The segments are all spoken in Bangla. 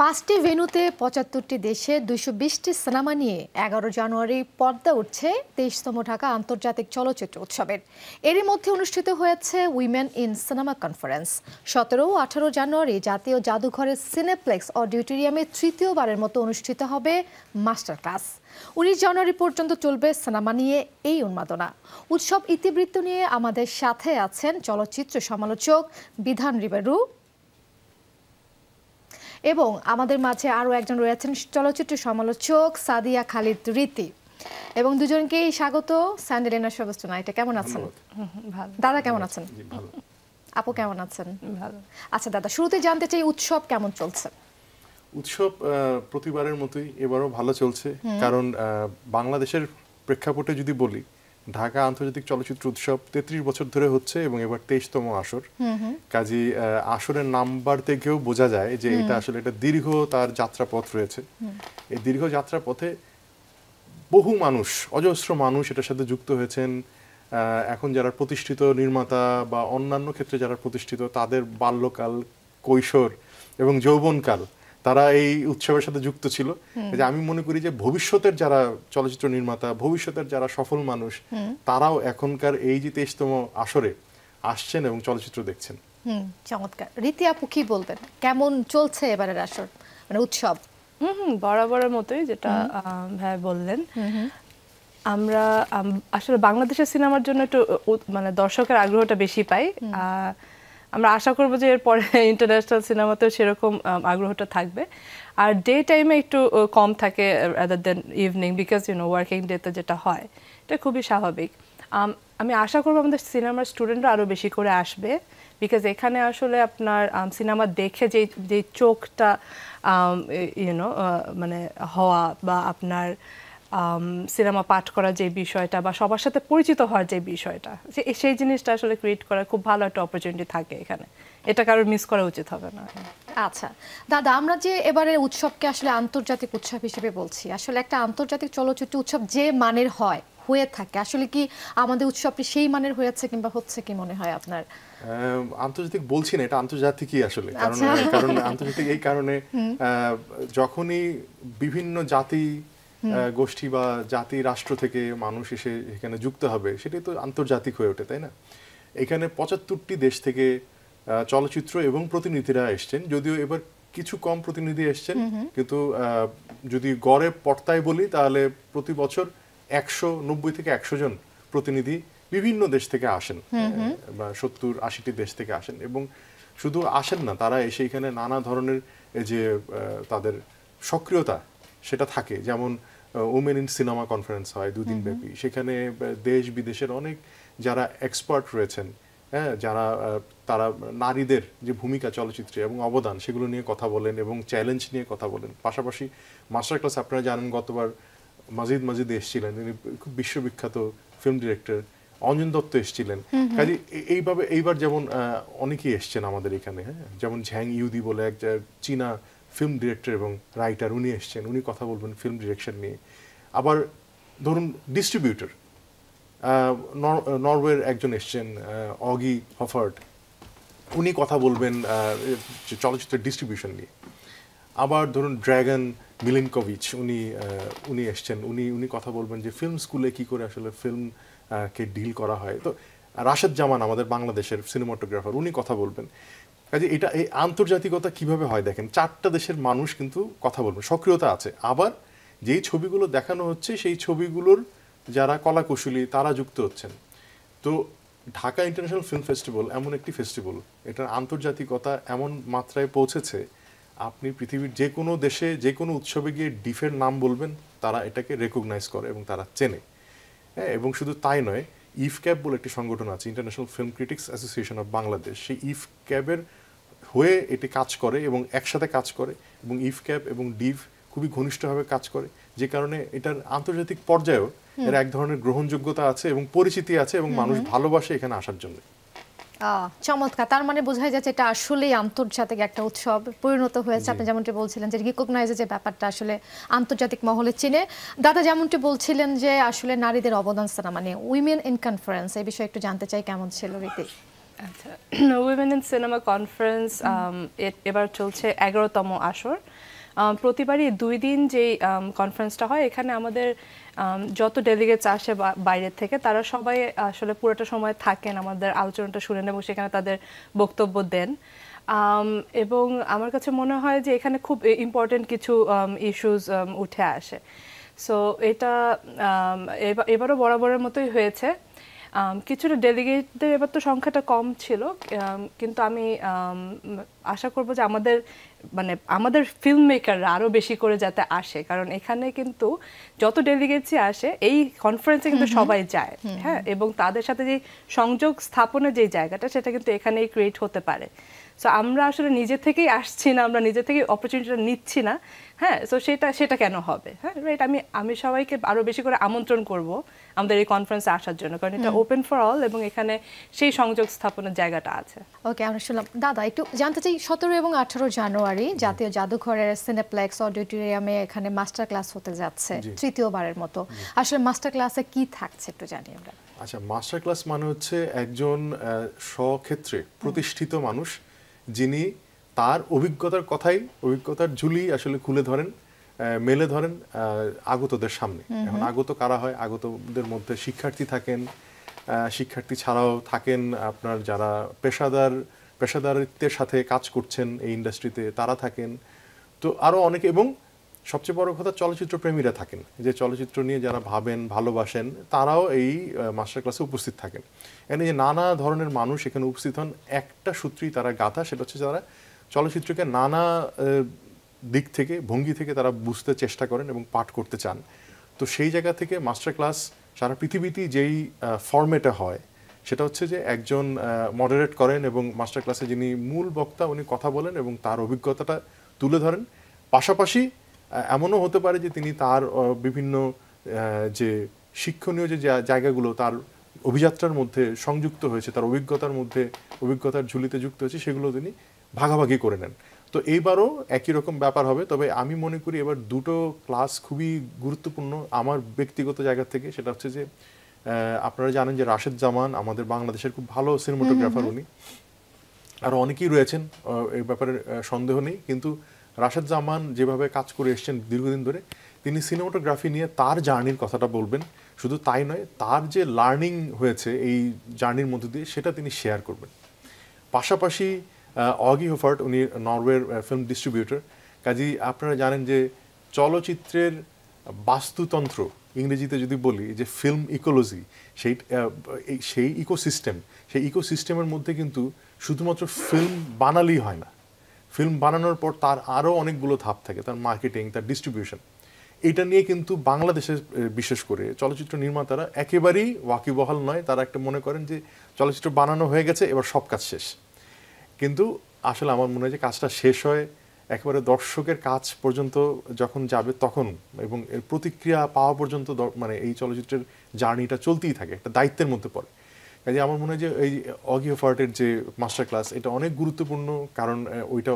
5টি ভেন্যুতে ৭৫টি দেশে ২২০টি সিনেমা নিয়ে ১১ জানুয়ারি পর্দা উঠছে ২৩তম ঢাকা আন্তর্জাতিক চলচ্চিত্র উৎসবের। এরই মধ্যে অনুষ্ঠিত হয়েছে উইমেন ইন সিনেমা কনফারেন্স। ১৭ ও ১৮ জানুয়ারি জাতীয় জাদুঘরের সিনেপ্লেক্স অডিটোরিয়ামে তৃতীয়বারের মতো অনুষ্ঠিত হবে মাস্টার ক্লাস। ১৯ জানুয়ারি পর্যন্ত চলবে সিনেমা নিয়ে এই উন্মাদনা। উৎসব ইতিবৃত্ত নিয়ে আমাদের সাথে আছেন চলচ্চিত্র সমালোচক বিধান রিবেরু এবং আমাদের মাঝে আরও একজন রয়েছেন চলচ্চিত্র সমালোচক সাদিয়া খালিদ রীতি। এবং দুজনকেই স্বাগত স্যান্ডেলিনা শোভস টুনাইটে। কেমন আছেন? ভালো। দাদা কেমন আছেন? ভালো। আপু কেমন আছেন? ভালো। আচ্ছা দাদা, শুরুতে জানতে চাই উৎসব কেমন চলছে? উৎসব প্রতিবারের মতোই এবারও ভালো চলছে, কারণ বাংলাদেশের প্রেক্ষাপটে যদি বলি, ঢাকা আন্তর্জাতিক চলচ্চিত্র উৎসব ৩৩ বছর ধরে হচ্ছে এবং এবার ২৩তম আসর। কাজী আসরের নাম্বার থেকেও বোঝা যায় যে এটা আসলে একটা দীর্ঘ তার যাত্রাপথ রয়েছে। এই দীর্ঘ যাত্রাপথে বহু মানুষ, অজস্র মানুষ এটার সাথে যুক্ত হয়েছেন। এখন যারা প্রতিষ্ঠিত নির্মাতা বা অন্যান্য ক্ষেত্রে যারা প্রতিষ্ঠিত, তাদের বাল্যকাল, কৈশোর এবং যৌবনকাল তারা এই উৎসবের সাথে যুক্ত ছিল। যে আমি মনে করি যে ভবিষ্যতের যারা চলচ্চিত্র নির্মাতা, ভবিষ্যতের যারা সফল মানুষ, তারাও এখনকার এই যে ২৩তম আসরে আসছেন এবং চলচ্চিত্র দেখছেন। চমৎকার। রীতি আপু কি বলবেন, কেমন চলছে এবারের আসর, মানে উৎসব? বরাবরের মতোই যেটা ভাই বললেন। আমরা আসলে বাংলাদেশের সিনেমার জন্য একটু মানে দর্শকের আগ্রহটা বেশি পাই। আমরা আশা করবো যে এরপরে ইন্টারন্যাশনাল সিনেমাতেও সেরকম আগ্রহটা থাকবে। আর ডে টাইমে একটু কম থাকে rather than evening, because working ডেতে যেটা হয় এটা খুবই স্বাভাবিক। আমি আশা করবো আমাদের সিনেমার স্টুডেন্টরা আরও বেশি করে আসবে, বিকজ এখানে আসলে আপনার সিনেমা দেখে যে চোখটা মানে হওয়া বা আপনার সিনেমা পাঠ করার যে বিষয়টা বা সবার সাথে পরিচিত হওয়ার যে বিষয়টা, সেই জিনিসটা আসলে ক্রিয়েট করার খুব ভালো একটা অপরচুনিটি থাকে এখানে। এটা কারোর মিস করা উচিত হবে না। আচ্ছা দাদা, আমরা যে এবারের উৎসবকে আসলে আন্তর্জাতিক উৎসব হিসেবে বলছি, আসলে একটা আন্তর্জাতিক চলচ্চিত্র উৎসব যে মানের হয়ে থাকে, আসলে কি আমাদের উৎসবটি সেই মানের হয়েছে কিংবা হচ্ছে কি মনে হয় আপনার? আন্তর্জাতিক বলছি না, এটা আন্তর্জাতিকই আসলে। কারণ আন্তর্জাতিক এই কারণে, যখনই বিভিন্ন জাতি গোষ্ঠী বা জাতি রাষ্ট্র থেকে মানুষ এসে এখানে যুক্ত হবে, সেটাই তো আন্তর্জাতিক হয়ে ওঠে, তাই না? এখানে ৭৫টি দেশ থেকে চলচ্চিত্র এবং প্রতিনিধিরা এসছেন। যদিও এবার কিছু কম প্রতিনিধি এসছেন, কিন্তু যদি গড়ে পর্তায় বলি তাহলে প্রতি বছর ১৯০ থেকে ১০০ জন প্রতিনিধি বিভিন্ন দেশ থেকে আসেন, বা ৭০-৮০টি দেশ থেকে আসেন। এবং শুধু আসেন না, তারা এসে এখানে নানা ধরনের যে তাদের সক্রিয়তা সেটা থাকে। যেমন উমেন ইন সিনেমা কনফারেন্স হয় ২ দিন ব্যাপী। সেখানে দেশ বিদেশের অনেক যারা এক্সপার্ট রয়েছেন, যারা তারা নারীদের যে ভূমিকা চলচ্চিত্রে এবং অবদান, সেগুলো নিয়ে কথা বলেন এবং চ্যালেঞ্জ নিয়ে কথা বলেন। পাশাপাশি মাস্টার ক্লাস, আপনারা জানেন গতবার মাজিদ এসেছিলেন, তিনি খুব বিশ্ববিখ্যাত ফিল্ম ডিরেক্টর। অঞ্জন দত্ত এসেছিলেন। কাজে এইবার যেমন অনেকেই এসছেন আমাদের এখানে, যেমন ঝ্যাং ইউদি বলে এক চীনা ফিল্ম ডিরেক্টর এবং রাইটার, উনি এসছেন, উনি কথা বলবেন ফিল্ম ডিরেকশন নিয়ে। আবার ধরুন ডিস্ট্রিবিউটর, নরওয়ের একজন এসছেন অগি হফার্ড, উনি কথা বলবেন চলচ্চিত্রের ডিস্ট্রিবিউশন নিয়ে। আবার ধরুন ড্র্যাগন মিলিনকোভিচ, উনি এসছেন, উনি কথা বলবেন যে ফিল্ম স্কুলে কি করে আসলে ফিল্মকে ডিল করা হয়। তো রাশেদ জামান আমাদের বাংলাদেশের সিনেমাটোগ্রাফার, উনি কথা বলবেন। কাজে এটা এই আন্তর্জাতিকতা কিভাবে হয় দেখেন, 4টা দেশের মানুষ কিন্তু কথা বলবেন, সক্রিয়তা আছে। আবার যেই ছবিগুলো দেখানো হচ্ছে সেই ছবিগুলোর যারা কলাকুশলী তারা যুক্ত হচ্ছেন। তো ঢাকা ইন্টারন্যাশনাল ফিল্ম ফেস্টিভ্যাল এমন একটি ফেস্টিভ্যাল, এটার আন্তর্জাতিকতা এমন মাত্রায় পৌঁছেছে, আপনি পৃথিবীর যে কোনো দেশে যে কোনো উৎসবে গিয়ে ডিফের নাম বলবেন, তারা এটাকে রেকগনাইজ করে এবং তারা চেনে। এবং শুধু তাই নয়, ইফক্যাব বলে একটি সংগঠন আছে, international film critics association of Bangladesh. সেই ইফক্যাবের হয়ে এটি কাজ করে এবং একসাথে কাজ করে, এবং ইফক্যাব এবং ডিভ খুবই ঘনিষ্ঠভাবে কাজ করে, যে কারণে এটার আন্তর্জাতিক পর্যায়েও এর এক ধরনের গ্রহণযোগ্যতা আছে এবং পরিচিতি আছে, এবং মানুষ ভালোবাসে এখানে আসার জন্য। চমৎকার। তার মানে বোঝাই যাচ্ছে এটা আসলেই আন্তর্জাতিক একটা উৎসব পরিণত হয়েছে। আপনি যেমনটি বলছিলেন যে রিকগনাইজের যে ব্যাপারটা আসলে আন্তর্জাতিক মহলে চিনে। দাদা যেমনটি বলছিলেন যে আসলে নারীদের অবদান সিনেমা নিয়ে উইমেন ইন কনফারেন্স, এই বিষয়ে একটু জানতে চাই কেমন ছিল রীতি? আচ্ছা, উইমেন ইন সিনেমা কনফারেন্স এবার চলছে 11তম আসর। প্রতিবারই 2 দিন যে কনফারেন্সটা হয় এখানে আমাদের যত ডেলিগেটস আসে বাইরের থেকে তারা সবাই আসলে পুরোটা সময় থাকেন, আমাদের আলোচনাটা শুনেন এবং সেখানে তাদের বক্তব্য দেন। এবং আমার কাছে মনে হয় যে এখানে খুব ইম্পর্টেন্ট কিছু ইস্যুস উঠে আসে। সো এটা এবারও বরাবরের মতোই হয়েছে। কিছুটা ডেলিগেটদের এবার তো সংখ্যাটা কম ছিল, কিন্তু আমি আশা করব যে আমাদের ফিল্ম মেকাররা আরও বেশি করে যাতে আসে, কারণ এখানে কিন্তু যত ডেলিগেটসই আসে এই কনফারেন্সে কিন্তু সবাই যায়, হ্যাঁ, এবং তাদের সাথে যে সংযোগ স্থাপনের যে জায়গাটা সেটা কিন্তু এখানেই ক্রিয়েট হতে পারে। সো আমরা আসলে নিজে থেকেই আসছি না, আমরা নিজে থেকেই অপরচুনিটিটা নিচ্ছি না, হ্যাঁ। সো সেটা কেন হবে, হ্যাঁ, রাইট। আমি সবাইকে আরও বেশি করে আমন্ত্রণ করব আমাদের এই কনফারেন্সে আসার জন্য, কারণ এটা ওপেন ফর অল এবং এখানে সেই সংযোগ স্থাপনের জায়গাটা আছে। ওকে, আমরা শুনলাম। দাদা, একটু জানতে চাই 17 এবং 18 জানুয়ারি জাতীয় জাদুঘরের সিনেপ্লেক্স অডিটোরিয়ামে এখানে মাস্টার ক্লাস হতে যাচ্ছে তৃতীয়বারের মতো। আসলে মাস্টার ক্লাসে কি থাকছে একটু জানি আমরা। আচ্ছা, মাস্টার ক্লাস মানে হচ্ছে একজন স্বক্ষেত্রে প্রতিষ্ঠিত মানুষ যিনি তার অভিজ্ঞতার ঝুলি আসলে খুলে ধরেন, মেলে ধরেন আগতদের সামনে। এখন আগত কারা হয়? আগতদের মধ্যে শিক্ষার্থী থাকেন, শিক্ষার্থী ছাড়াও থাকেন আপনার যারা পেশাদারিত্বের সাথে কাজ করছেন এই ইন্ডাস্ট্রিতে, তারা থাকেন, তো আরও অনেকে, এবং সবচেয়ে বড় কথা চলচ্চিত্র প্রেমীরা থাকেন, যে চলচ্চিত্র নিয়ে যারা ভাবেন, ভালোবাসেন, তারাও এই মাস্টার ক্লাসে উপস্থিত থাকেন। এখানে যে নানা ধরনের মানুষ এখানে উপস্থিত হন, একটা সূত্রেই তারা গাথা, সেটা হচ্ছে যারা চলচ্চিত্রকে নানা দিক থেকে, ভঙ্গি থেকে তারা বুঝতে চেষ্টা করেন এবং পাঠ করতে চান। তো সেই জায়গা থেকে মাস্টার ক্লাস সারা পৃথিবীতেই যেই ফরম্যাটে হয় সেটা হচ্ছে যে একজন মডারেট করেন এবং মাস্টার ক্লাসে যিনি মূল বক্তা উনি কথা বলেন এবং তার অভিজ্ঞতাটা তুলে ধরেন। পাশাপাশি এমনও হতে পারে যে তিনি তার বিভিন্ন যে শিক্ষণীয় যে জায়গাগুলো তার অভিযাত্রার মধ্যে সংযুক্ত হয়েছে, তার অভিজ্ঞতার ঝুলিতে যুক্ত হয়েছে, সেগুলো তিনি ভাগাভাগি করে নেন। তো এইবারও একই রকম ব্যাপার হবে, তবে আমি মনে করি এবার দুটো ক্লাস খুবই গুরুত্বপূর্ণ আমার ব্যক্তিগত জায়গা থেকে। সেটা হচ্ছে যে আপনারা জানেন যে রাশেদ জামান আমাদের বাংলাদেশের খুব ভালো সিনেমাটোগ্রাফার, উনি আরও অনেকেই রয়েছেন, এই ব্যাপারে সন্দেহ নেই, কিন্তু রাশেদ জামান যেভাবে কাজ করে এসছেন দীর্ঘদিন ধরে, তিনি সিনেমাটোগ্রাফি নিয়ে তার জার্নির কথাটা বলবেন। শুধু তাই নয়, তার যে লার্নিং হয়েছে এই জার্নির মধ্যে দিয়ে সেটা তিনি শেয়ার করবেন। পাশাপাশি অগি হোফার্ট, উনি নরওয়ের ফিল্ম ডিস্ট্রিবিউটর, কাজেই আপনারা জানেন যে চলচ্চিত্রের বাস্তুতন্ত্র, ইংরেজিতে যদি বলি যে ফিল্ম ইকোলজি, সেই ইকোসিস্টেমের মধ্যে কিন্তু শুধুমাত্র ফিল্ম বানালেই হয় না, ফিল্ম বানানোর পর তার আরও অনেকগুলো ধাপ থাকে, তার মার্কেটিং, তার ডিস্ট্রিবিউশন। এটা নিয়ে কিন্তু বাংলাদেশে বিশেষ করে চলচ্চিত্র নির্মাতারা একেবারেই ওয়াকিবহাল নয়। তারা একটা মনে করেন যে চলচ্চিত্র বানানো হয়ে গেছে, এবার সব কাজ শেষ। কিন্তু আসলে আমার মনে হয় যে কাজটা শেষ হয় একেবারে দর্শকের কাজ পর্যন্ত যখন যাবে তখন, এবং এর প্রতিক্রিয়া পাওয়া পর্যন্ত, মানে এই চলচ্চিত্রের জার্নিটা চলতেই থাকে, একটা দায়িত্বের মধ্যে পড়ে। কাজে আমার মনে হয় যে এই অগি হোফার্টের যে মাস্টার ক্লাস এটা অনেক গুরুত্বপূর্ণ, কারণ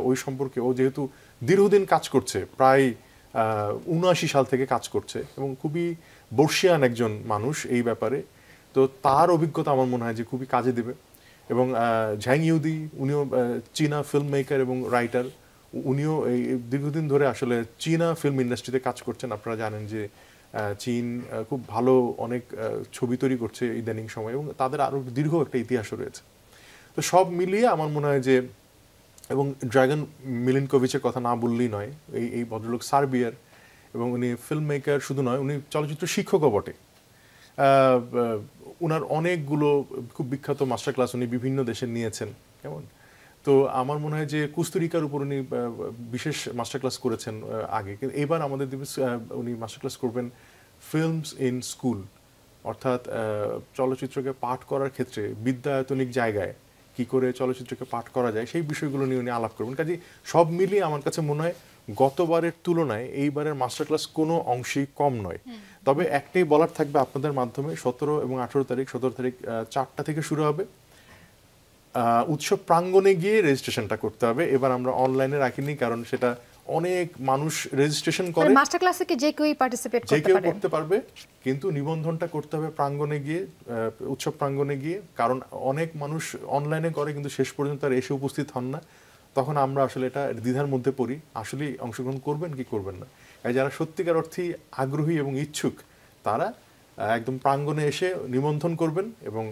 ওই সম্পর্কে ও যেহেতু দীর্ঘদিন কাজ করছে, প্রায় 79 সাল থেকে কাজ করছে এবং খুবই বর্ষিয়ান একজন মানুষ এই ব্যাপারে, তো তার অভিজ্ঞতা আমার মনে হয় যে খুবই কাজে দেবে। এবং ঝ্যাং ইউদি, উনিও চীনা ফিল্ম মেকার এবং রাইটার, উনিও এই দীর্ঘদিন ধরে আসলে চীনা ফিল্ম ইন্ডাস্ট্রিতে কাজ করছেন। আপনারা জানেন যে চীন খুব ভালো অনেক ছবি তৈরি করছে ইদানিং সময়, এবং তাদের আরও দীর্ঘ একটা ইতিহাসও রয়েছে। তো সব মিলিয়ে আমার মনে হয় যে, এবং ড্রাগন মিলিনকোভিচের কথা না বললেই নয়, এই ভদ্রলোক সার্বিয়ার, এবং উনি ফিল্ম মেকার শুধু নয়, উনি চলচ্চিত্র শিক্ষকও বটে। ওনার অনেকগুলো খুব বিখ্যাত মাস্টার ক্লাস উনি বিভিন্ন দেশে নিয়েছেন, কেমন। তো আমার মনে হয় যে কুস্তুরিকার উপর উনি বিশেষ মাস্টার ক্লাস করেছেন আগে, কিন্তু এবার আমাদের উনি মাস্টার ক্লাস করবেন ফিল্মস ইন স্কুল, অর্থাৎ চলচ্চিত্রকে পাঠ করার ক্ষেত্রে বিদ্যায়তনিক জায়গায় কি করে চলচ্চিত্রকে পাঠ করা যায় সেই বিষয়গুলো নিয়ে উনি আলাপ করবেন। কাজে সব মিলিয়ে আমার কাছে মনে হয় গতবারের তুলনায় এইবারের মাস্টার ক্লাস কোনো অংশেই কম নয়। তবে একটাই বলার থাকবে আপনাদের মাধ্যমে, 17 এবং 18 তারিখ, 17 তারিখ 4টা থেকে শুরু হবে, উৎসব প্রাঙ্গণে গিয়ে রেজিস্ট্রেশনটা করতে হবে। এবার আমরা অনলাইনে রাখিনি, কারণ সেটা অনেক মানুষ রেজিস্ট্রেশন করে, মাস্টার ক্লাসে কি যে কেউ পার্টিসিপেট করতে পারবে, কিন্তু নিবন্ধনটা করতে হবে প্রাঙ্গণে গিয়ে, উৎসব প্রাঙ্গণে গিয়ে, কারণ অনেক মানুষ অনলাইনে করে কিন্তু শেষ পর্যন্ত আর এসে উপস্থিত হন না। তখন আমরা আসলে এটা দ্বিধার মধ্যে পড়ি, আসলে অংশগ্রহণ করবেন কি করবেন না। যারা সত্যিকার অর্থেই আগ্রহী এবং ইচ্ছুক তারা একদম প্রাঙ্গণে এসে নিবন্ধন করবেন এবং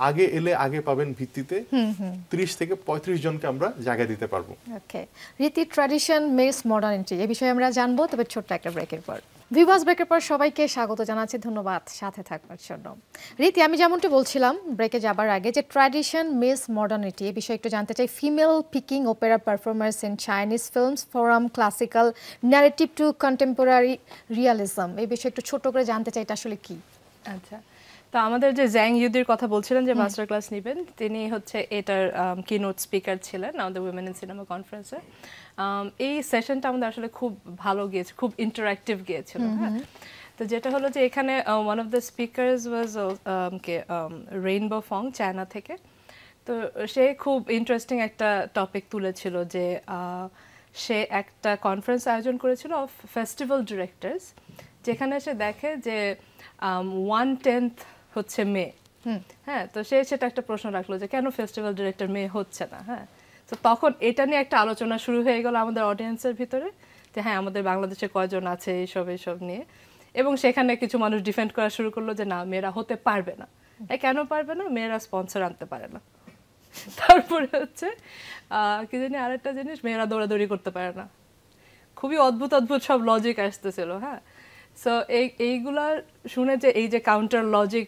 আগে এলে আগে পাবেন ভিত্তিতে 30 থেকে 35 জনকে আমরা জায়গা দিতে পারবো। ওকে, রীতি ট্র্যাডিশন মিস মডার্নিটি এই বিষয়ে আমরা জানবো, তবে ছোট্ট একটা ব্রেকের পর। ভিউয়ার্স, ব্রেকের পর সবাইকে স্বাগত জানাচ্ছি, ধন্যবাদ সাথে থাকবার জন্য। রীতি, আমি যেমনটি বলছিলাম ব্রেকে যাবার আগে যে ট্র্যাডিশন মিস মডার্নিটি এই বিষয়ে একটু জানতে চাই। Female Peking opera performers in Chinese films from classical narrative to contemporary realism, এই বিষয়ে একটু ছোট করে জানতে চাই এটা আসলে কি। আচ্ছা, তো আমাদের যে জ্যাং ইউদির কথা বলছিলেন যে মাস্টার ক্লাস নেবেন, তিনি হচ্ছে এটার কিনোট স্পিকার ছিলেন আমাদের উইমেন ইন সিনেমা কনফারেন্সে। এই সেশনটা আমাদের আসলে খুব ভালো গিয়েছে, খুব ইন্টারঅ্যাক্টিভ গিয়েছিল। হ্যাঁ, তো যেটা হলো যে এখানে one of the speakers was Rainbow Fong, China থেকে। তো সে খুব ইন্টারেস্টিং একটা টপিক তুলেছিল যে সে একটা কনফারেন্স আয়োজন করেছিল অফ ফেস্টিভ্যাল ডিরেক্টরস, যেখানে সে দেখে যে 1/10 হচ্ছে মেয়ে। হ্যাঁ, তো সে সেটা একটা প্রশ্ন রাখলো যে কেন ফেস্টিভ্যাল ডিরেক্টর মেয়ে হচ্ছে না। হ্যাঁ, তো তখন এটা নিয়ে একটা আলোচনা শুরু হয়ে গেল আমাদের অডিয়েন্সের ভিতরে যে হ্যাঁ, আমাদের বাংলাদেশে কয়জন আছে এইসব নিয়ে। এবং সেখানে কিছু মানুষ ডিফেন্ড করা শুরু করলো যে না, মেয়েরা হতে পারবে না। কেন পারবে না? মেয়েরা স্পন্সর আনতে পারে না। তারপরে হচ্ছে কি জানি আরেকটা জিনিস, মেয়েরা দৌড়াদৌড়ি করতে পারে না। খুবই অদ্ভুত অদ্ভুত সব লজিক আসতেছিল। হ্যাঁ, সো এইগুলা শুনে যে এই যে কাউন্টার লজিক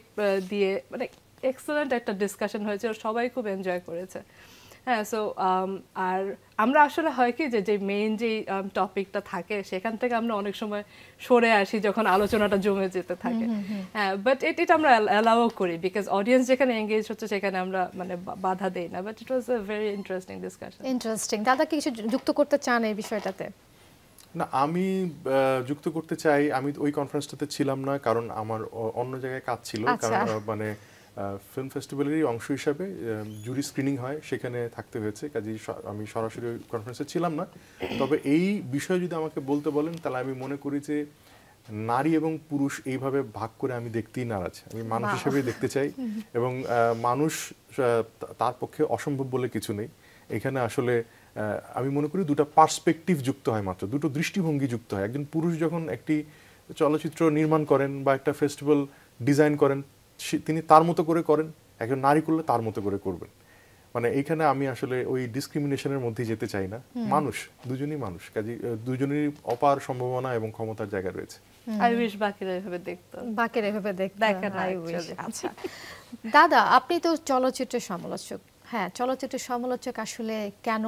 দিয়ে মানে এক্সেলেন্ট একটা ডিসকাশন হয়েছে, সবাই খুব এনজয় করেছে। হ্যাঁ, সো আর আমরা আসলে হয় কি যে মেইন যে টপিকটা থাকে সেখান থেকে আমরা অনেক সময় সরে আসি যখন আলোচনাটা জমে যেতে থাকে। হ্যাঁ, বাট এটা আমরা অ্যালাউ করি বিকজ অডিয়েন্স যেখানে এঙ্গেজ হচ্ছে সেখানে আমরা মানে বাধা দেই না। But it was a very interesting discussion. Interesting. দাদা কি কিছু যুক্ত করতে চান এই বিষয়টাতে? না, আমি যুক্ত করতে চাই। আমি ওই কনফারেন্সটাতে ছিলাম না কারণ আমার অন্য জায়গায় কাজ ছিল। কারণ মানে ফিল্ম ফেস্টিভ্যালেরই অংশ হিসাবে জুরি স্ক্রিনিং হয়, সেখানে থাকতে হয়েছে, কাজেই আমি সরাসরি ওই কনফারেন্সে ছিলাম না। তবে এই বিষয়ে যদি আমাকে বলতে বলেন তাহলে আমি মনে করি যে নারী এবং পুরুষ এইভাবে ভাগ করে আমি দেখতেই নারাজ। আমি মানুষ হিসেবে দেখতে চাই এবং মানুষ তার পক্ষে অসম্ভব বলে কিছু নেই। এখানে আসলে আমি মনে করি দুটো পার্সপেক্টিভ যুক্ত হয়, মাত্র দুটো দৃষ্টিভঙ্গি যুক্ত হয়। একজন পুরুষ যখন একটি চলচ্চিত্র নির্মাণ করেন বা একটা ফেস্টিভ্যাল ডিজাইন করেন, তিনি তার মতো করে করেন, একজন নারী করলে তার মতো করে করবেন। মানে এইখানে আমি আসলে ওই ডিসক্রিমিনেশনের মধ্যে যেতে চাই না। মানুষ দুজনই মানুষ, কাজে দুজনেরই অপার সম্ভাবনা এবং ক্ষমতার জায়গা রয়েছে। আই উইশ বাকিরা এভাবে দেখতো। আচ্ছা দাদা, আপনি তো চলচ্চিত্রের সমালোচক। হ্যাঁ, চলচ্চিত্রের সমালোচক আসলে কেন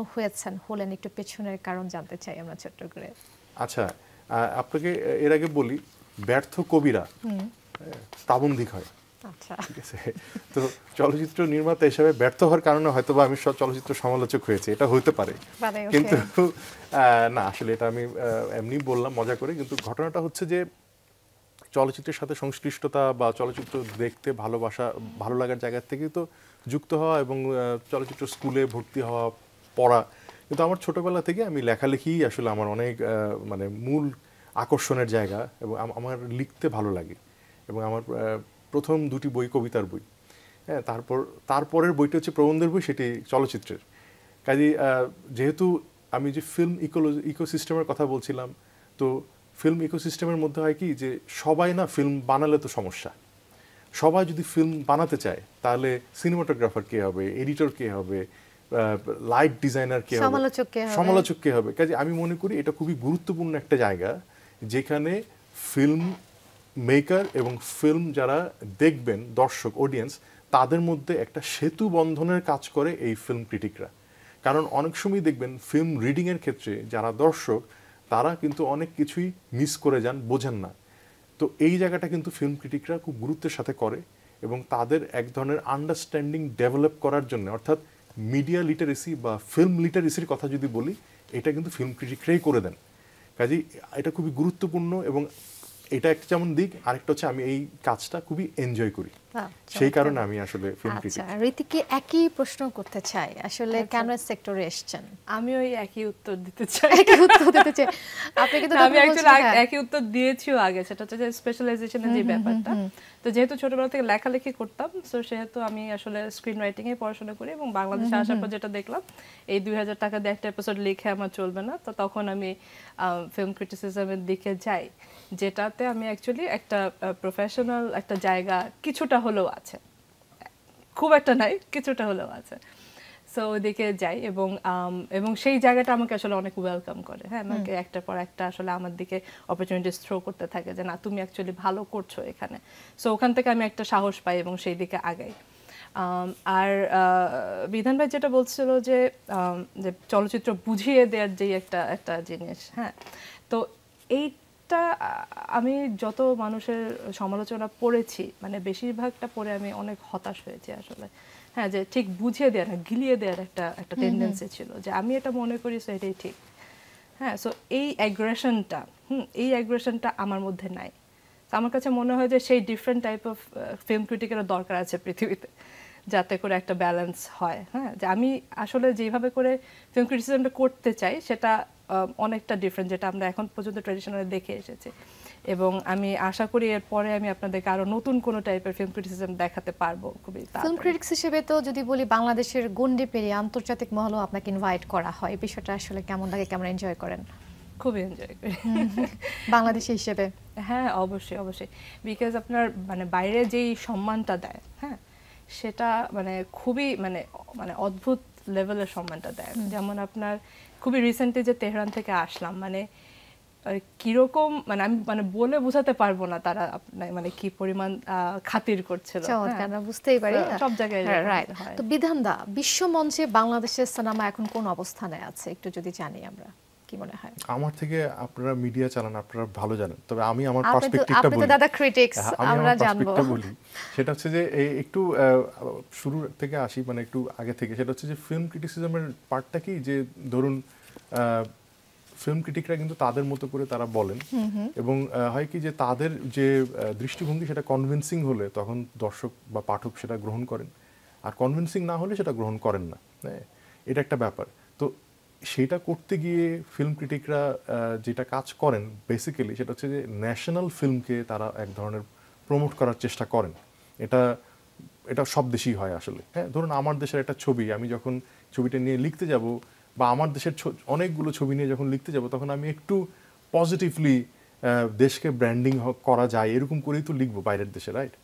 হলেন একটু পেছনের কারণ জানতে চাই আমরা ছোট্ট করে। আচ্ছা, আপনাকে এর আগে বলি, ব্যর্থ কবিরা প্রাবন্ধিক হয়। আচ্ছা, ঠিক আছে। তো চলচ্চিত্র নির্মাতা হিসেবে ব্যর্থ হওয়ার কারণে হয়তোবা আমি চলচ্চিত্র সমালোচক হয়েছে, এটা হতে পারে। কিন্তু না, আসলে এটা আমি এমনি বললাম মজা করে। কিন্তু ঘটনাটা হচ্ছে যে চলচ্চিত্রের সাথে সংশ্লিষ্টতা বা চলচ্চিত্র দেখতে ভালো লাগার জায়গা থেকে তো যুক্ত হওয়া এবং চলচ্চিত্র স্কুলে ভর্তি হওয়া, পড়া। কিন্তু আমার ছোটবেলা থেকে আমি লেখালেখি আসলে আমার অনেক মানে মূল আকর্ষণের জায়গা এবং আমার লিখতে ভালো লাগে। এবং আমার প্রথম দুটি বই কবিতার বই। হ্যাঁ, তারপরের বইটা হচ্ছে প্রবন্ধের বই, সেটি চলচ্চিত্রের। কাজেই যেহেতু আমি যে ফিল্ম ইকোসিস্টেমের কথা বলছিলাম, তো ফিল্ম ইকোসিস্টেমের মধ্যে হয় কি যে সবাই না ফিল্ম বানালে তো সমস্যা। সবাই যদি ফিল্ম বানাতে চায় তাহলে সিনেমাটোগ্রাফার কে হবে, এডিটর কে হবে, লাইট ডিজাইনার কে হবে, সমালোচক কে হবে। কাজে আমি মনে করি এটা খুবই গুরুত্বপূর্ণ একটা জায়গা যেখানে ফিল্ম মেকার এবং ফিল্ম যারা দেখবেন, দর্শক, অডিয়েন্স, তাদের মধ্যে একটা সেতু বন্ধনের কাজ করে এই ফিল্ম ক্রিটিকরা। কারণ অনেক সময় দেখবেন ফিল্ম রিডিংয়ের ক্ষেত্রে যারা দর্শক তারা কিন্তু অনেক কিছুই মিস করে যান, বোঝেন না। তো এই জায়গাটা কিন্তু ফিল্ম ক্রিটিকরা খুব গুরুত্বের সাথে করে এবং তাদের এক ধরনের আন্ডারস্ট্যান্ডিং ডেভেলপ করার জন্য, অর্থাৎ মিডিয়া লিটারেসি বা ফিল্ম লিটারেসির কথা যদি বলি, এটা কিন্তু ফিল্ম ক্রিটিকরাই করে দেন। কাজেই এটা খুবই গুরুত্বপূর্ণ এবং এটা একটা যেমন দিক, আরেকটা হচ্ছে আমি এই কাজটা খুবই এনজয় করি, সেই কারণে আমি আসলে ফিল্ম ক্রিটিক। আচ্ছা, রীতিকে একই প্রশ্ন করতে চাই, আসলে কেন সেক্টরে এসেছেন? আমি ওই একই উত্তর দিতে চাই। একই উত্তর দিতে চাই। আপনি কিন্তু আমি অ্যাকচুয়ালি একই উত্তর দিয়েছিও আগে, সেটা হচ্ছে যে স্পেশালাইজেশনের যে ব্যাপারটা। তো যেহেতু ছোটবেলা থেকে লেখালেখি করতাম, সো সেহেতু আমি আসলে স্ক্রিন রাইটিং এ পড়াশোনা করি, এবং বাংলাদেশে আসার পর যেটা দেখলাম, এই 2000 টাকা দিয়ে একটা এপিসোড লিখে আমার চলবে না। তো তখন আমি ফিল্ম ক্রিটিসিজমের দিকে যাই, যেটাতে আমি অ্যাকচুয়ালি একটা প্রফেশনাল একটা জায়গা কিছুটা হলেও আছে, খুব একটা নাই, কিছুটা হলেও আছে। সো ওইদিকে যাই, এবং সেই জায়গাটা আমাকে আসলে অনেক ওয়েলকাম করে। হ্যাঁ, আমাকে একটার পর একটা আসলে আমার দিকে অপরচুনিটিস থ্রো করতে থাকে যে না, তুমি অ্যাকচুয়ালি ভালো করছো এখানে। সো ওখান থেকে আমি একটা সাহস পাই এবং সেই দিকে আগাই। আর বিধান ভাই যেটা বলছিল যে চলচ্চিত্র বুঝিয়ে দেওয়ার যে একটা জিনিস, হ্যাঁ, তো এইটা আমি যত মানুষের সমালোচনা পড়েছি, মানে বেশিরভাগটা পড়ে আমি অনেক হতাশ হয়েছি আসলে। হ্যাঁ, যে ঠিক বুঝিয়ে দেওয়ার না, গিলিয়ে দেওয়ার একটা টেন্ডেন্সি ছিল, যে আমি এটা মনে করি সো এটাই ঠিক। হ্যাঁ, সো এই অ্যাগ্রেশনটা আমার মধ্যে নাই। আমার কাছে মনে হয় যে সেই ডিফারেন্ট টাইপ অফ ফিল্ম ক্রিটিকেরও দরকার আছে পৃথিবীতে, যাতে করে একটা ব্যালেন্স হয়। হ্যাঁ, যে আমি আসলে যেভাবে করে ফিল্ম ক্রিটিসিজমটা করতে চাই সেটা অনেকটা ডিফারেন্ট, যেটা আমরা এখন পর্যন্ত ট্র্যাডিশনালি দেখে এসেছি। এবং আমি আশা করি এরপরে আমি আপনাদেরকে আরো নতুন কোনো টাইপের ফিল্ম ক্রিটিসিজম দেখাতে পারবো খুবই তাড়াতাড়ি। ফিল্ম ক্রিটিক্স হিসেবে তো যদি বলি, বাংলাদেশের গণ্ডি পেরিয়ে আন্তর্জাতিক মহলেও আপনাকে ইনভাইট করা হয়, বিষয়টা আসলে কেমন লাগে, কেমন এনজয় করেন? খুবই এনজয় করি বাংলাদেশি হিসেবে। হ্যাঁ, অবশ্যই অবশ্যই, বিকজ আপনার মানে বাইরে যেই সম্মানটা দেয়, হ্যাঁ, সেটা মানে খুবই মানে অদ্ভুত লেভেলের সম্মানটা দেয়। যেমন আপনার খুবই রিসেন্টলি যে তেহরান থেকে আসলাম, মানে কিরকম, মানে আমি মানে বলে বোঝাতে পারবো না তারা মানে কি পরিমাণ খাতির করছিল। আমরা বুঝতেই পারি সব জায়গায়। রাইট। তো বিধানদা, বিশ্ব মঞ্চে বাংলাদেশের সিনেমা এখন কোন অবস্থানে আছে একটু যদি জানি আমরা, কি মনে হয়? আমার থেকে আপনারা মিডিয়া চালান, আপনারা ভালো জানেন, তবে আমি আমার পার্সপেক্টিভটা বলি। আপনি তো দাদা ক্রিটিক্স, আমরা জানবো। বলি সেটা হচ্ছে যে একটু শুরু থেকে আসি, মানে একটু আগে থেকে। সেটা হচ্ছে যে ফিল্ম ক্রিটিসিজমের পার্টটা কি, যে ধরুন ফিল্ম ক্রিটিকরা কিন্তু তাদের মতো করে তারা বলেন, এবং হয় কি যে তাদের যে দৃষ্টিভঙ্গি সেটা কনভিন্সিং হলে তখন দর্শক বা পাঠক সেটা গ্রহণ করেন, আর কনভিন্সিং না হলে সেটা গ্রহণ করেন না। হ্যাঁ, এটা একটা ব্যাপার। তো সেটা করতে গিয়ে ফিল্ম ক্রিটিকরা যেটা কাজ করেন বেসিক্যালি, সেটা হচ্ছে যে ন্যাশনাল ফিল্মকে তারা এক ধরনের প্রমোট করার চেষ্টা করেন। এটা সব দেশেই হয় আসলে। হ্যাঁ, ধরুন আমার দেশের একটা ছবি, আমি যখন ছবিটা নিয়ে লিখতে যাব, বা আমার দেশের অনেকগুলো ছবি নিয়ে যখন লিখতে যাব, তখন আমি একটু পজিটিভলি দেশকে ব্র্যান্ডিং করা যায় এরকম করেই তো লিখবো বাইরের দেশে, রাইট?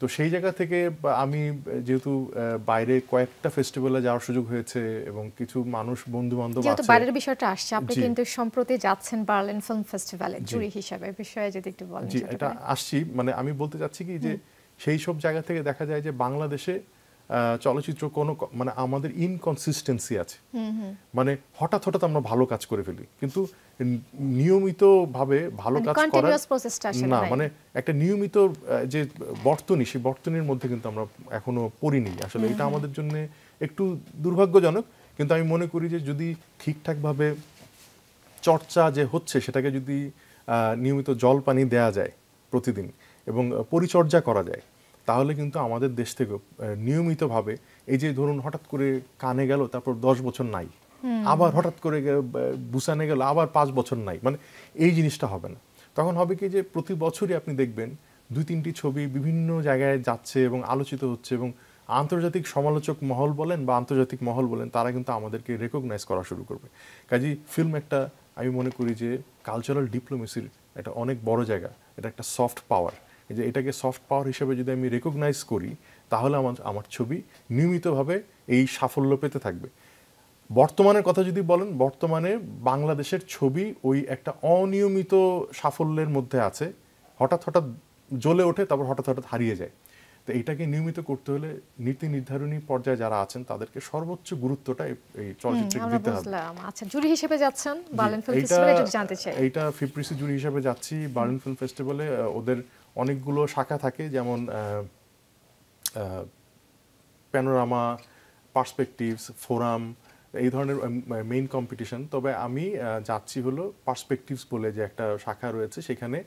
তো সেই জায়গা থেকে আমি যেহেতু বাইরে কয়েকটা ফেস্টিভ্যালে যাওয়ার সুযোগ হয়েছে, এবং কিছু মানুষ বন্ধু বান্ধব আছে, যেহেতু বাইরের বিষয়টা আসছে, আপনি কিন্তু সম্প্রতি যাচ্ছেন বার্লিন ফিল্ম ফেস্টিভ্যালে জুরি হিসেবে, বিষয়ে যদি একটু বলেন। জি, এটা আসছি, মানে আমি বলতে চাচ্ছি কি যে সেই সব জায়গা থেকে দেখা যায় যে বাংলাদেশে চলচ্চিত্র কোনো মানে আমাদের ইনকনসিস্টেন্সি আছে, মানে হঠাৎ হঠাৎ আমরা ভালো কাজ করে ফেলি, কিন্তু নিয়মিতভাবে ভালো কাজ করার না, মানে একটা নিয়মিত যে বর্তনী, সেই বর্তনীর মধ্যে কিন্তু আমরা এখনো পড়িনি আসলে। এটা আমাদের জন্য একটু দুর্ভাগ্যজনক, কিন্তু আমি মনে করি যে যদি ঠিকঠাকভাবে চর্চা যে হচ্ছে সেটাকে যদি নিয়মিত জল পানি দেয়া যায় প্রতিদিন, এবং পরিচর্যা করা যায়, তাহলে কিন্তু আমাদের দেশ থেকে নিয়মিতভাবে, এই যে ধরুন হঠাৎ করে কানে গেল, তারপর 10 বছর নাই, আবার হঠাৎ করে বুসানে গেল, আবার 5 বছর নাই, মানে এই জিনিসটা হবে না। তখন হবে কি যে প্রতি বছরই আপনি দেখবেন 2-3টি ছবি বিভিন্ন জায়গায় যাচ্ছে এবং আলোচিত হচ্ছে, এবং আন্তর্জাতিক সমালোচক মহল বলেন বা আন্তর্জাতিক মহল বলেন, তারা কিন্তু আমাদেরকে রেকগনাইজ করা শুরু করবে। কাজেই ফিল্ম একটা, আমি মনে করি যে কালচারাল ডিপ্লোমেসির একটা অনেক বড় জায়গা, এটা একটা সফট পাওয়ার। এই যে এটাকে সফট পাওয়ার হিসেবে যদি আমি রেকগনাইজ করি, তাহলে আমার ছবি নিয়মিতভাবে এই সাফল্য পেতে থাকবে। বর্তমানের কথা যদি বলেন, বর্তমানে বাংলাদেশের ছবি ওই একটা অনিয়মিত সাফল্যের মধ্যে আছে, হঠাৎ হঠাৎ জ্বলে ওঠে, তারপর হঠাৎ হঠাৎ হারিয়ে যায়। তো এইটাকে নিয়মিত করতে হলে নীতি নির্ধারণী পর্যায়ে যারা আছেন তাদেরকে সর্বোচ্চ গুরুত্বটা এই চলচ্চিত্রকে দিতে হবে। আচ্ছা, জুরি হিসেবে যাচ্ছেন বার্লিন ফিল্ম ফেস্টিভ্যালে, একটু জানতে চাই। এইটা ফিপ্রিসি জুরি হিসেবে যাচ্ছি বার্লিন ফিল্ম ফেস্টিভ্যালে। ওদের অনেকগুলো শাখা থাকে, যেমন প্যানোরামা, পার্সপেক্টিভস, ফোরাম, এই ধরনের মেইন কম্পিটিশন। তবে আমি যাচ্ছি হলো পার্সপেক্টিভস বলে যে একটা শাখা রয়েছে, সেখানে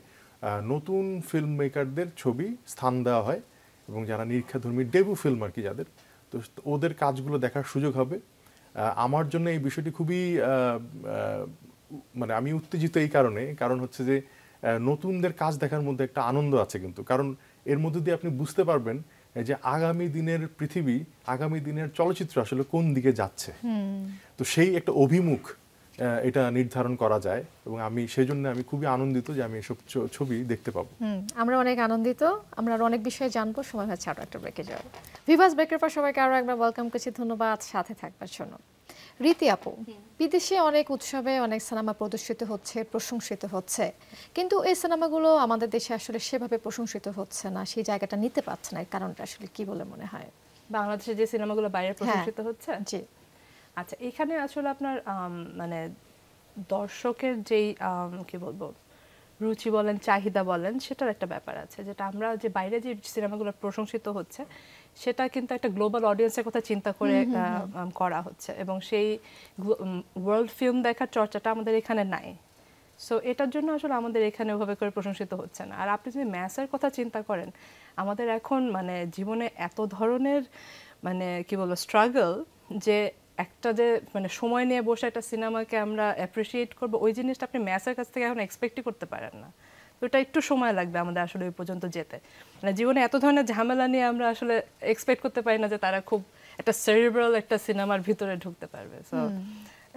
নতুন ফিল্ম মেকারদের ছবি স্থান দেওয়া হয় এবং যারা নিরীক্ষাধর্মী ডেবু ফিল্ম আর কি যাদের, তো ওদের কাজগুলো দেখার সুযোগ হবে। আমার জন্য এই বিষয়টি খুবই মানে আমি উত্তেজিত এই কারণ হচ্ছে যে নতুনদের কাজ দেখার মধ্যে একটা আনন্দ আছে কিন্তু, কারণ এর মধ্যে দিয়ে আপনি বুঝতে পারবেন যে আগামী দিনের পৃথিবী, আগামী দিনের চলচ্চিত্র আসলে কোন দিকে যাচ্ছে। তো সেই একটা অভিমুখ এটা নির্ধারণ করা যায় এবং আমি সেই জন্য আমি খুবই আনন্দিত যে আমি এসব ছবি দেখতে পাবো। আমরা অনেক আনন্দিত, আমরা অনেক বিষয়ে জানবো। সময় হচ্ছে আরো একটা ব্রেকে যাওয়ার। ভিভাস ব্রেকের পর সবাইকে আরো একবার ওয়েলকাম করছি, ধন্যবাদ সাথে থাকবার জন্য। রীতি আপু, বিদেশে অনেক উৎসবে অনেক সিনেমা প্রদর্শিত হচ্ছে, প্রশংসিত হচ্ছে, কিন্তু এই সিনেমাগুলো আমাদের দেশে আসলে সেভাবে প্রশংসিত হচ্ছে না, সেই জায়গাটা নিতে পারছে না। এর কারণটা আসলে কি বলে মনে হয়? বাংলাদেশে যে সিনেমাগুলো বাইরে প্রদর্শিত হচ্ছে, জি আচ্ছা এখানে আসলে আপনার মানে দর্শকের যেই কি বলবো রুচি বলেন, চাহিদা বলেন, সেটার একটা ব্যাপার আছে, যেটা আমরা যে বাইরে যে সিনেমাগুলো প্রশংসিত হচ্ছে সেটা কিন্তু একটা গ্লোবাল অডিয়েন্সের কথা চিন্তা করে করা হচ্ছে, এবং সেই ওয়ার্ল্ড ফিল্ম দেখার চর্চাটা আমাদের এখানে নাই। সো এটার জন্য আসলে আমাদের এখানে ওভাবে করে প্রশংসিত হচ্ছে না। আর আপনি যদি ম্যাসের কথা চিন্তা করেন, আমাদের এখন মানে জীবনে এত ধরনের মানে কি বলবো স্ট্রাগল, যে একটা যে মানে সময় নিয়ে বসে একটা সিনেমাকে আমরা অ্যাপ্রিসিয়েট করবো, ওই জিনিসটা আপনি ম্যাসের কাছ থেকে এখন এক্সপেক্টই করতে পারেন না। তো এটা একটু সময় লাগবে আমাদের আসলে ওই পর্যন্ত যেতে। মানে জীবনে এত ধরনের ঝামেলা নিয়ে আমরা আসলে এক্সপেক্ট করতে পারি না যে তারা খুব একটা সেরিব্রাল একটা সিনেমার ভিতরে ঢুকতে পারবে। সো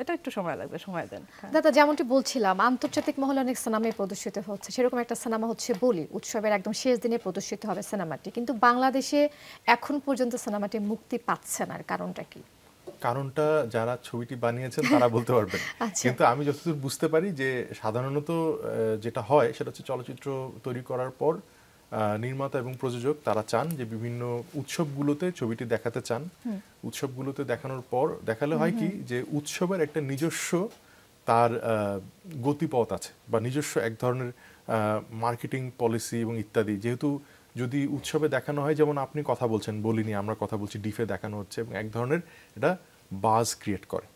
এটা একটু সময় লাগবে, সময় দেন। দাদা, যেমনটি বলছিলাম আন্তর্জাতিক মহলে অনেক সিনেমাই প্রদর্শিত হচ্ছে, সেরকম একটা সিনেমা হচ্ছে বলি, উৎসবের একদম শেষ দিনে প্রদর্শিত হবে সিনেমাটি, কিন্তু বাংলাদেশে এখন পর্যন্ত সিনেমাটি মুক্তি পাচ্ছে না। কারণটা কি? কারণটা যারা ছবিটি বানিয়েছেন তারা বলতে পারবেন, কিন্তু আমি যতদূর বুঝতে পারি যে সাধারণত যেটা হয় সেটা হচ্ছে চলচ্চিত্র তৈরি করার পর নির্মাতা এবং প্রযোজক তারা চান যে বিভিন্ন উৎসবগুলোতে ছবিটি দেখাতে চান। উৎসবগুলোতে দেখানোর পর দেখালে হয় কি যে উৎসবের একটা নিজস্ব তার গতিপথ আছে বা নিজস্ব এক ধরনের মার্কেটিং পলিসি এবং ইত্যাদি। যেহেতু যদি উৎসবে দেখানো হয়, যেমন আপনি কথা বলছেন বলিনি, আমরা কথা বলছি, ডিফে দেখানো হচ্ছে এবং এক ধরনের এটা বাজ ক্রিয়েট করে,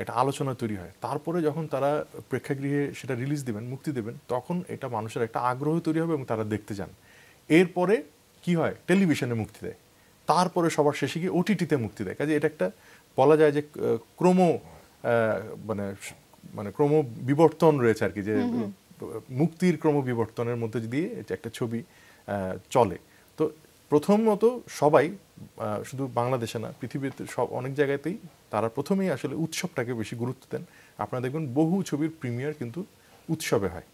একটা আলোচনা তৈরি হয়। তারপরে যখন তারা প্রেক্ষাগৃহে সেটা রিলিজ দেবেন, মুক্তি দেবেন, তখন এটা মানুষের একটা আগ্রহ তৈরি হবে এবং তারা দেখতে যান। এরপরে কি হয়, টেলিভিশনে মুক্তি দেয়, তারপরে সবার শেষে গিয়ে ওটিটিতে মুক্তি দেয়। কাজে এটা একটা বলা যায় যে ক্রম মানে মানে ক্রম বিবর্তন রয়েছে আর কি, যে মুক্তির ক্রম বিবর্তনের মধ্যে দিয়ে একটা ছবি চলে। তো প্রথমত সবাই, শুধু বাংলাদেশে না, পৃথিবীতে সব অনেক জায়গাতেই তারা প্রথমেই আসলে উৎসবটাকে বেশি গুরুত্ব দেন। আপনারা দেখবেন বহু ছবির প্রিমিয়ার কিন্তু উৎসবে হয়।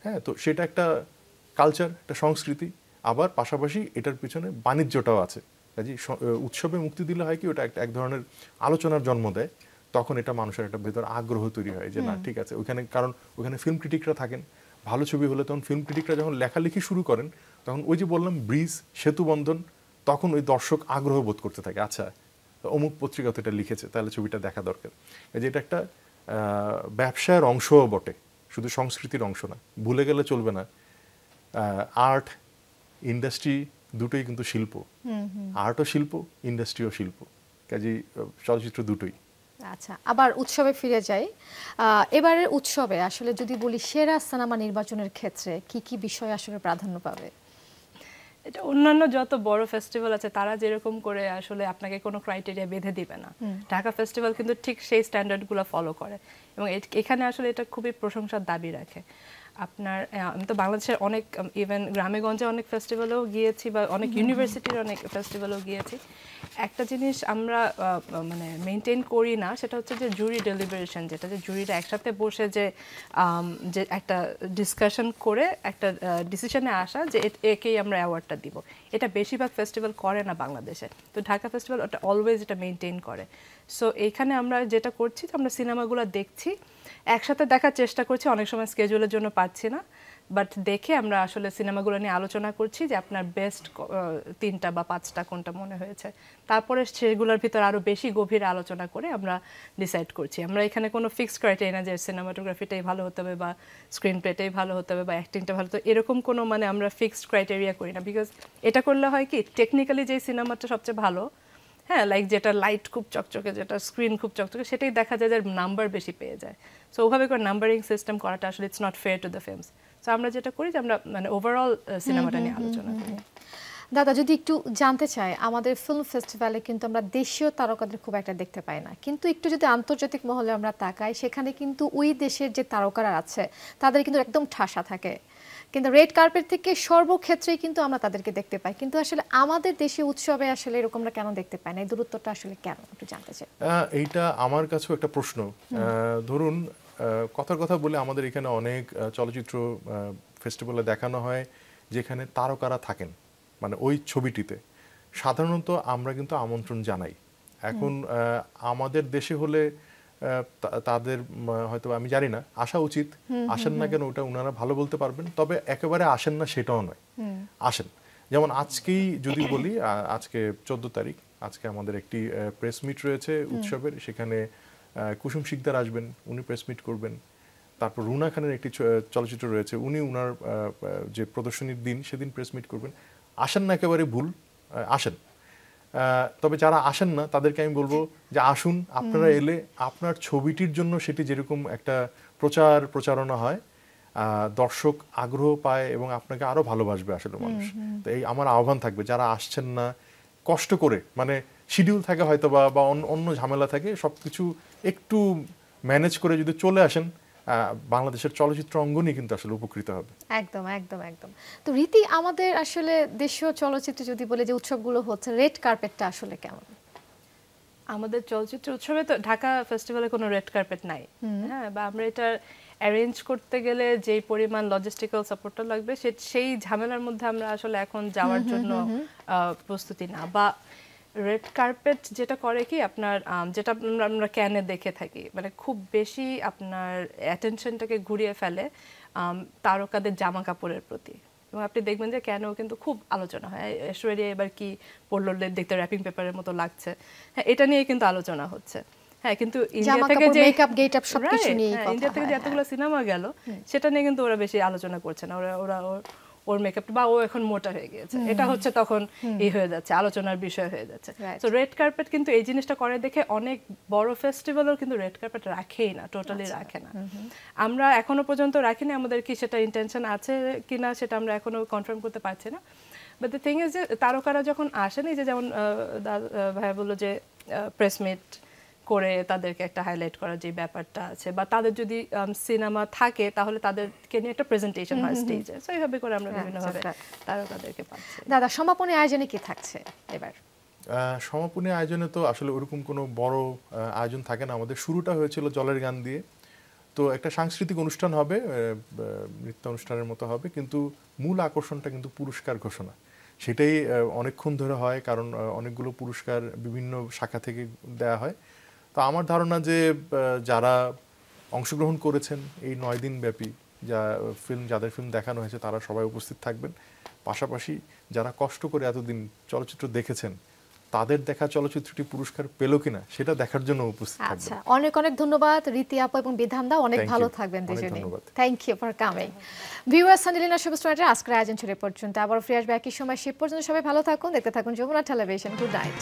হ্যাঁ, তো সেটা একটা কালচার, একটা সংস্কৃতি, আবার পাশাপাশি এটার পিছনে বাণিজ্যটাও আছে। কাজেই উৎসবে মুক্তি দিলে হয় কি, ওটা একটা এক ধরনের আলোচনার জন্ম দেয়, তখন এটা মানুষের একটা ভেতর আগ্রহ তৈরি হয় যে না ঠিক আছে ওইখানে, কারণ ওখানে ফিল্ম ক্রিটিকরা থাকেন। ভালো ছবি হলে তখন ফিল্ম ক্রিটিকরা যখন লেখালেখি শুরু করেন, তখন ওই যে বললাম ব্রিজ, সেতু বন্ধন, তখন ওই দর্শক আগ্রহ বোধ করতে থাকে, আচ্ছা অমুক পত্রিকাতে এটা লিখেছে, তাহলে ছবিটা দেখা দরকার। যে এটা একটা ব্যবসায়ের অংশও বটে, শুধু সংস্কৃতির অংশ না। ভুলে গেলে চলবে না, আর্ট ইন্ডাস্ট্রি দুটোই কিন্তু শিল্প। আর্টও শিল্প, ইন্ডাস্ট্রিও শিল্প, কাজেই চলচ্চিত্র দুটোই। আচ্ছা, আবার উৎসবে ফিরে যাই। এবারের উৎসবে আসলে যদি বলি সেরা সিনেমা নির্বাচনের ক্ষেত্রে কি কি বিষয় আসলে প্রাধান্য পাবে? এটা অন্যান্য যত বড় ফেস্টিভ্যাল আছে তারা যেরকম করে আসলে আপনাকে কোনো ক্রাইটেরিয়া বেঁধে দিবে না, ঢাকা ফেস্টিভ্যাল কিন্তু ঠিক সেই স্ট্যান্ডার্ডগুলো ফলো করে এবং এখানে আসলে এটা খুবই প্রশংসার দাবি রাখে। আপনার আমি তো বাংলাদেশের অনেক ইভেন গ্রামেগঞ্জে অনেক ফেস্টিভ্যালেও গিয়েছি বা অনেক ইউনিভার্সিটির অনেক ফেস্টিভ্যালেও গিয়েছি। একটা জিনিস আমরা মানে মেনটেন করি না, সেটা হচ্ছে যে জুরি ডেলিবারেশন, যেটা যে জুরিটা একসাথে বসে যে একটা ডিসকাশন করে একটা ডিসিশনে আসা যে একেই আমরা অ্যাওয়ার্ডটা দিব, এটা বেশিরভাগ ফেস্টিভ্যাল করে না বাংলাদেশে। তো ঢাকা ফেস্টিভ্যাল ওটা অলওয়েজ এটা মেনটেন করে। সো এইখানে আমরা যেটা করছি, আমরা সিনেমাগুলো দেখছি, একসাথে দেখার চেষ্টা করছি, অনেক সময় স্কেজুলের জন্য পাচ্ছি না, বাট দেখে আমরা আসলে সিনেমাগুলো নিয়ে আলোচনা করছি যে আপনার বেস্ট 3টা বা 5টা কোনটা মনে হয়েছে, তারপরে সেগুলোর ভিতর আরও বেশি গভীর আলোচনা করে আমরা ডিসাইড করছি। আমরা এখানে কোনো ফিক্সড ক্রাইটেরিয়া না যে সিনেমাটোগ্রাফিটাই ভালো হতে হবে বা স্ক্রিন প্লেটাই ভালো হতে হবে বা অ্যাক্টিংটা ভালো হতে হবে, এরকম কোনো মানে আমরা ফিক্সড ক্রাইটেরিয়া করি না। বিকজ এটা করলে হয় কি, টেকনিক্যালি যেই সিনেমাটা সবচেয়ে ভালো, হ্যাঁ, লাইক যেটা লাইট খুব চকচকে, যেটা স্ক্রিন খুব চকচকে, সেটাই দেখা যায় যে নাম্বার বেশি পেয়ে যায়। সো ওভাবে করে নাম্বারিং সিস্টেম করাটা আসলে it's not fair to the films. তো আমরা যেটা করি যে আমরা মানে ওভারঅল সিনেমাটা নিয়ে আলোচনা করি। দাদা যদি একটু জানতে চাই, আমাদের ফিল্ম ফেস্টিভ্যালে কিন্তু আমরা দেশীয় তারকাদের খুব একটা দেখতে পাই না, কিন্তু একটু যদি আন্তর্জাতিক মহলে আমরা তাকাই সেখানে কিন্তু ওই দেশের যে তারকারা আছে তাদের কিন্তু একদম ঠাসা থাকে, কিন্তু রেড কার্পেট থেকে সর্বক্ষেত্রেই কিন্তু আমরা তাদেরকে দেখতে পাই, কিন্তু আসলে আমাদের দেশীয় উৎসবে আসলে এরকমটা কেন দেখতে পাই না? এই দূরত্বটা আসলে কেন একটু জানতে চাই। এইটা আমার কাছেও একটা প্রশ্ন। ধরুন কথার কথা বলে আমাদের এখানে অনেক চলচ্চিত্র ফেস্টিভ্যালে দেখানো হয় যেখানে তারকারা থাকেন, মানে ওই ছবিটিতে সাধারণত আমরা কিন্তু আমন্ত্রণ জানাই। এখন আমাদের দেশে হলে তাদের হয়তো আমি জানি না আসা উচিত, আসেন না কেন ওটা ওনারা ভালো বলতে পারবেন, তবে একেবারে আসেন না সেটাও নয়, আসেন। যেমন আজকেই যদি বলি, আজকে 14 তারিখ, আজকে আমাদের একটি প্রেস মিট রয়েছে উৎসবের, সেখানে কুসুম শিকদার আসবেন, উনি প্রেস মিট করবেন। তারপর রুনা খানের একটি চলচ্চিত্র রয়েছে, উনি উনার যে প্রদর্শনীর দিন সেদিন প্রেস মিট করবেন। আসেন না একেবারে ভুল, আসেন। তবে যারা আসেন না তাদেরকে আমি বলবো যে আসুন, আপনারা এলে আপনার ছবিটির জন্য সেটি যেরকম একটা প্রচারণা হয়, দর্শক আগ্রহ পায় এবং আপনাকে আরো ভালোবাসবে আসলে মানুষ। তো এই আমার আহ্বান থাকবে, যারা আসছেন না কষ্ট করে, মানে শিডিউল থাকে হয়তো বা অন্য ঝামেলা থাকে, সবকিছু একটু ম্যানেজ করে যদি চলে আসেন, বাংলাদেশের চলচ্চিত্র অঙ্গনই কিন্তু আসলে উপকৃত হবে। একদম একদম একদম। তো রীতি, আমাদের আসলে দেশীয় চলচ্চিত্র যদি বলে যে উৎসবগুলো হচ্ছে, রেড কার্পেটটা আসলে কেমন? আমাদের চলচ্চিত্র উৎসবে তো ঢাকা ফেস্টিভ্যালে কোনো রেড কার্পেট নাই, হ্যাঁ, বা আমরা এটা অ্যারেঞ্জ করতে গেলে যেই পরিমাণ লজিস্টিক্যাল সাপোর্টটা লাগবে সেই ঝামেলার মধ্যে আমরা আসলে এখন যাওয়ার জন্য প্রস্তুতি না। বা রেড কার্পেট যেটা করে কি আপনার, যেটা আমরা ক্যানে দেখে থাকি, মানে খুব বেশি আপনার অ্যাটেনশনটাকে ঘুরিয়ে ফেলে তারকাদের জামা কাপড়ের প্রতি। এবং আপনি দেখবেন যে কেন কিন্তু খুব আলোচনা হয়, ঐশ্বরিয়া এবার কি পরলো, দেখতে র্যাপিং পেপারের মতো লাগছে, হ্যাঁ, এটা নিয়ে কিন্তু আলোচনা হচ্ছে। হ্যাঁ, কিন্তু ইন্ডিয়া থেকে যে মেকআপ গেটআপ সবকিছু নিয়ে কথা, ইন্ডিয়া থেকে যে এতগুলো সিনেমা গেল সেটা নিয়ে কিন্তু ওরা বেশি আলোচনা করছে না। ওরা ওর মেকআপ বা ও এখন মোটা হয়ে গিয়েছে, এটা হচ্ছে তখন এই হয়ে যাচ্ছে, আলোচনার বিষয় হয়ে যাচ্ছে। সো রেড কার্পেট কিন্তু এই জিনিসটা করে দেখে অনেক বড় ফেস্টিভ্যালও কিন্তু রেড কার্পেট রাখেই না, টোটালি রাখে না। আমরা এখনো পর্যন্ত রাখিনি, আমাদের কি সেটা ইন্টেনশন আছে কিনা সেটা আমরা এখনো কনফার্ম করতে পারছি না। বাট দ্য থিং ইজ যে তারকারা যখন আসেন, এই যে যেমন ভাইয়া বললো যে প্রেস মিট করে তাদেরকে একটা হাইলাইট করার যে ব্যাপারটা আছে, বা তাদের যদি সিনেমা থাকে তাহলে তাদেরকে নিয়ে একটা প্রেজেন্টেশন হয় স্টেজে, সো এইভাবে করে আমরা বিভিন্নভাবে তাদেরকে পাচ্ছি। দাদা, সমাপনী আয়োজনে কি থাকছে এবার? সমাপনী আয়োজনে তো আসলে ওরকম কোনো বড় আয়োজন থাকে না, আমাদের শুরুটা হয়েছিল জলের গান দিয়ে। তো একটা সাংস্কৃতিক অনুষ্ঠান হবে, নৃত্য অনুষ্ঠানের মতো হবে, কিন্তু মূল আকর্ষণটা কিন্তু পুরস্কার ঘোষণা, সেটাই অনেকক্ষণ ধরে হয়, কারণ অনেকগুলো পুরস্কার বিভিন্ন শাখা থেকে দেয়া হয়। তো আমার ধারণা যে যারা অংশগ্রহণ করেছেন এই 9 দিন ব্যাপী যাদের ফিল্ম দেখানো হয়েছে তারা সবাই উপস্থিত থাকবেন। পাশাপাশি যারা কষ্ট করে এতদিন চলচ্চিত্র দেখেছেন তাদের দেখা চলচ্চিত্রটি পুরস্কার পেল কিনা সেটা দেখার জন্য উপস্থিত থাকবেন। আচ্ছা, অনেক অনেক ধন্যবাদ রীতি আপু এবং বিধান দা, অনেক ভালো থাকবেন দুজনেই। Thank you for coming. Viewers, সানলিনা শুভস্ট্রাইটের আজকের আয়োজন ছিল পর্যন্ত, আবার ফিরে আসবে একই সময়। সে পর্যন্ত সবাই ভালো থাকুন, দেখতে থাকুন যমুনা টেলিভিশন। Good night.